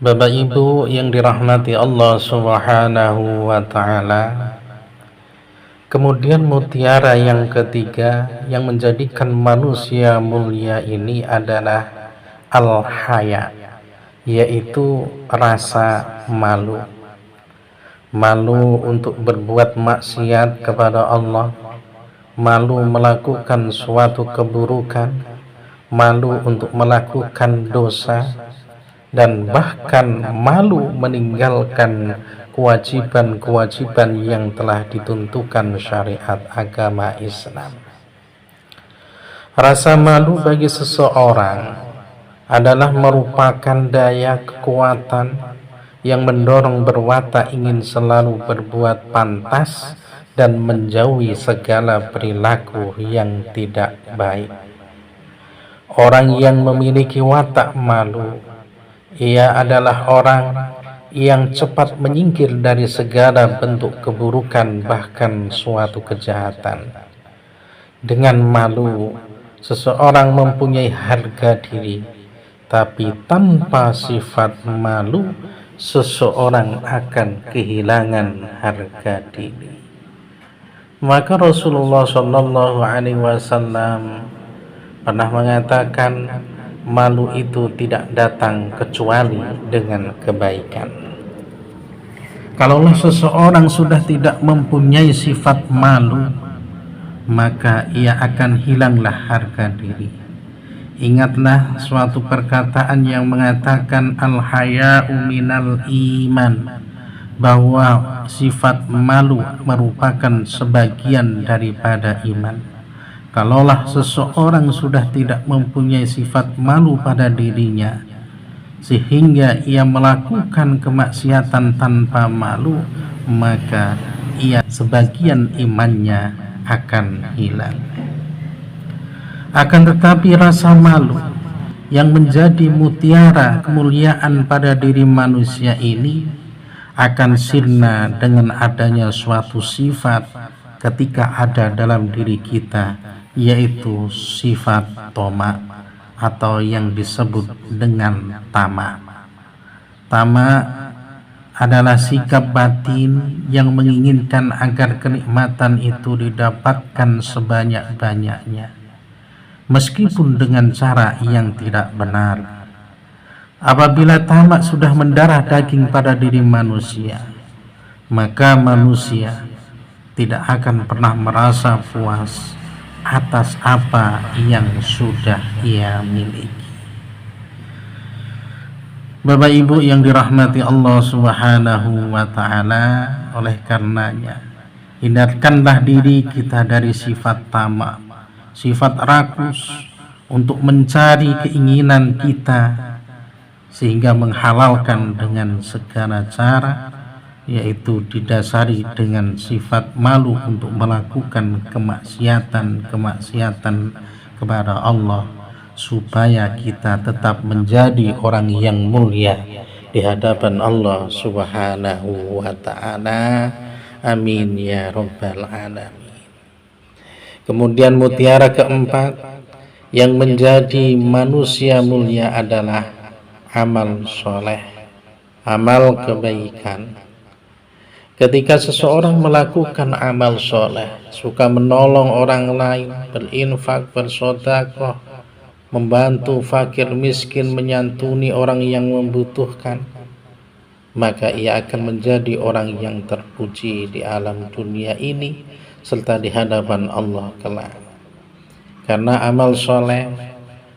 Bapak Ibu yang dirahmati Allah Subhanahu wa Ta'ala, kemudian mutiara yang ketiga yang menjadikan manusia mulia ini adalah al-haya, yaitu rasa malu. Malu untuk berbuat maksiat kepada Allah, malu melakukan suatu keburukan, malu untuk melakukan dosa, dan bahkan malu meninggalkan kewajiban-kewajiban yang telah ditentukan syariat agama Islam. Rasa malu bagi seseorang adalah merupakan daya kekuatan yang mendorong berwatak ingin selalu berbuat pantas dan menjauhi segala perilaku yang tidak baik. Orang yang memiliki watak malu, ia adalah orang yang cepat menyingkir dari segala bentuk keburukan, bahkan suatu kejahatan. Dengan malu, seseorang mempunyai harga diri, tapi tanpa sifat malu, seseorang akan kehilangan harga diri. Maka Rasulullah SAW pernah mengatakan, malu itu tidak datang kecuali dengan kebaikan. Kalaulah seseorang sudah tidak mempunyai sifat malu, maka ia akan hilanglah harga diri. Ingatlah suatu perkataan yang mengatakan al-haya'u minal iman, bahwa sifat malu merupakan sebagian daripada iman. Kalaulah seseorang sudah tidak mempunyai sifat malu pada dirinya, sehingga ia melakukan kemaksiatan tanpa malu, maka ia sebagian imannya akan hilang. Akan tetapi rasa malu yang menjadi mutiara kemuliaan pada diri manusia ini akan sirna dengan adanya suatu sifat ketika ada dalam diri kita, yaitu sifat toma atau yang disebut dengan tamak. Tamak adalah sikap batin yang menginginkan agar kenikmatan itu didapatkan sebanyak-banyaknya, meskipun dengan cara yang tidak benar. Apabila tamak sudah mendarah daging pada diri manusia, maka manusia tidak akan pernah merasa puas atas apa yang sudah ia miliki. Bapak Ibu yang dirahmati Allah Subhanahu wa Ta'ala, oleh karenanya hindarkanlah diri kita dari sifat tamak, sifat rakus untuk mencari keinginan kita, sehingga menghalalkan dengan segala cara, yaitu didasari dengan sifat malu untuk melakukan kemaksiatan kepada Allah, supaya kita tetap menjadi orang yang mulia di hadapan Allah Subhanahu wa Ta'ala. Amin ya rabbal alamin. Kemudian mutiara keempat yang menjadi manusia mulia adalah amal soleh, amal kebaikan. Ketika seseorang melakukan amal soleh, suka menolong orang lain, berinfak, bersedekah, membantu fakir miskin, menyantuni orang yang membutuhkan, maka ia akan menjadi orang yang terpuji di alam dunia ini serta di hadapan Allah kelak. Karena amal soleh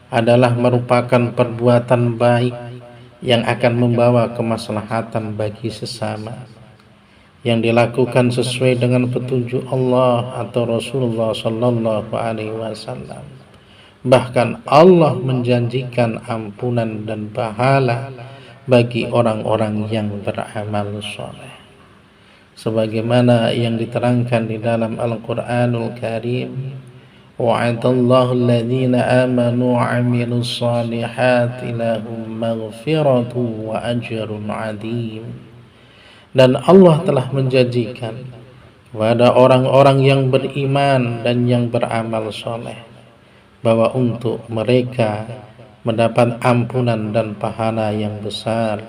adalah merupakan perbuatan baik yang akan membawa kemaslahatan bagi sesama, yang dilakukan sesuai dengan petunjuk Allah atau Rasulullah Sallallahu Alaihi Wasallam. Bahkan Allah menjanjikan ampunan dan pahala bagi orang-orang yang beramal soleh, sebagaimana yang diterangkan di dalam Al-Quranul Karim, wa'adallahu alladhina amanu wa'amilus salihati lahum maghfiratu wa ajrun 'adzim. Dan Allah telah menjanjikan kepada orang-orang yang beriman dan yang beramal soleh bahwa untuk mereka mendapat ampunan dan pahala yang besar,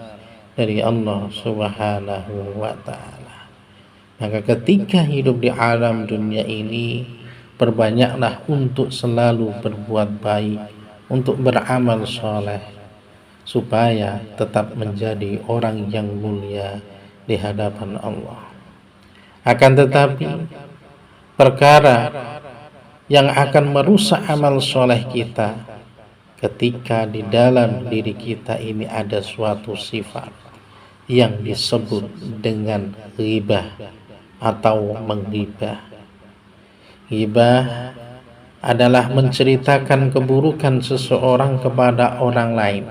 dari Allah Subhanahu wa ta'ala. Maka ketika hidup di alam dunia ini, perbanyaklah untuk selalu berbuat baik, untuk beramal soleh, supaya tetap menjadi orang yang mulia di hadapan Allah. Akan tetapi, perkara yang akan merusak amal soleh kita ketika di dalam diri kita ini ada suatu sifat yang disebut dengan ghibah atau menggibah. Ghibah adalah menceritakan keburukan seseorang kepada orang lain,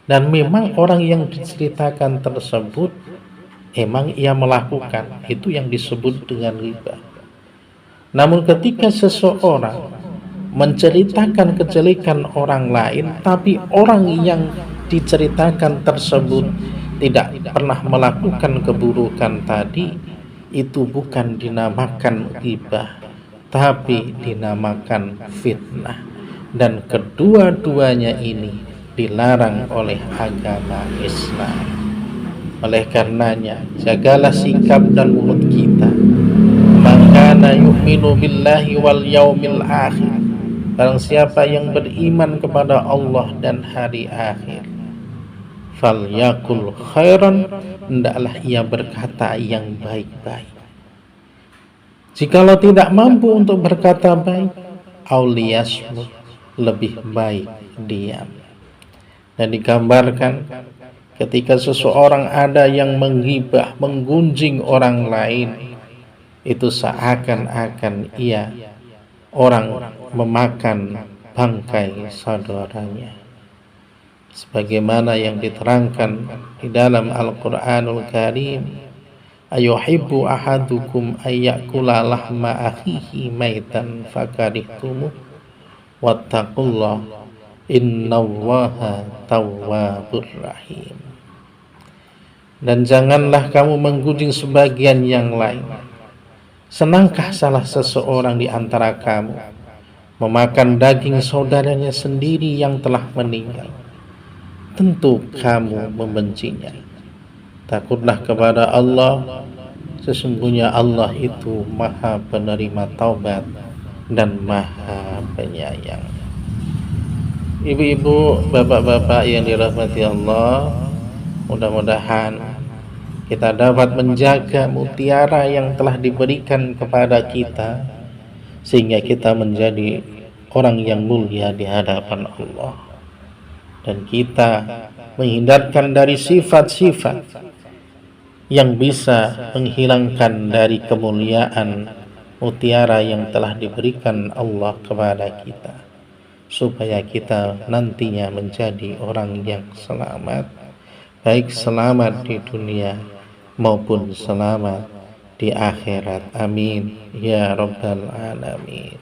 dan memang orang yang diceritakan tersebut emang ia melakukan, itu yang disebut dengan ghibah. Namun ketika seseorang menceritakan kejelekan orang lain, tapi orang yang diceritakan tersebut tidak pernah melakukan keburukan tadi, itu bukan dinamakan ghibah, tapi dinamakan fitnah. Dan kedua-duanya ini dilarang oleh agama Islam. Oleh karenanya, jagalah sikap dan mulut kita. Man kana yu'minu billahi wal yaumil akhir, barang siapa yang beriman kepada Allah dan hari akhir, falyakul khairan, hendaklah ia berkata yang baik-baik. Jikalau tidak mampu untuk berkata baik, auliyasmut, lebih baik diam. Dan digambarkan ketika seseorang ada yang menghibah, menggunjing orang lain, itu seakan-akan ia orang memakan bangkai saudaranya. Sebagaimana yang diterangkan di dalam Al-Quranul Karim, ayuhibbu ahadukum ayyakula lahma akhihi maitan fakarihtumuh wattaqullah innallaha tawwabur rahim. Dan janganlah kamu menggunjing sebagian yang lain. Senangkah salah seseorang di antara kamu memakan daging saudaranya sendiri yang telah meninggal? Tentu kamu membencinya. Takutlah kepada Allah, sesungguhnya Allah itu Maha penerima taubat dan Maha penyayang. Ibu-ibu, bapak-bapak yang dirahmati Allah, mudah-mudahan kita dapat menjaga mutiara yang telah diberikan kepada kita, sehingga kita menjadi orang yang mulia di hadapan Allah, dan kita menghindarkan dari sifat-sifat yang bisa menghilangkan dari kemuliaan mutiara yang telah diberikan Allah kepada kita, supaya kita nantinya menjadi orang yang selamat, baik selamat di dunia maupun selamat di akhirat. Amin ya rabbal alamin.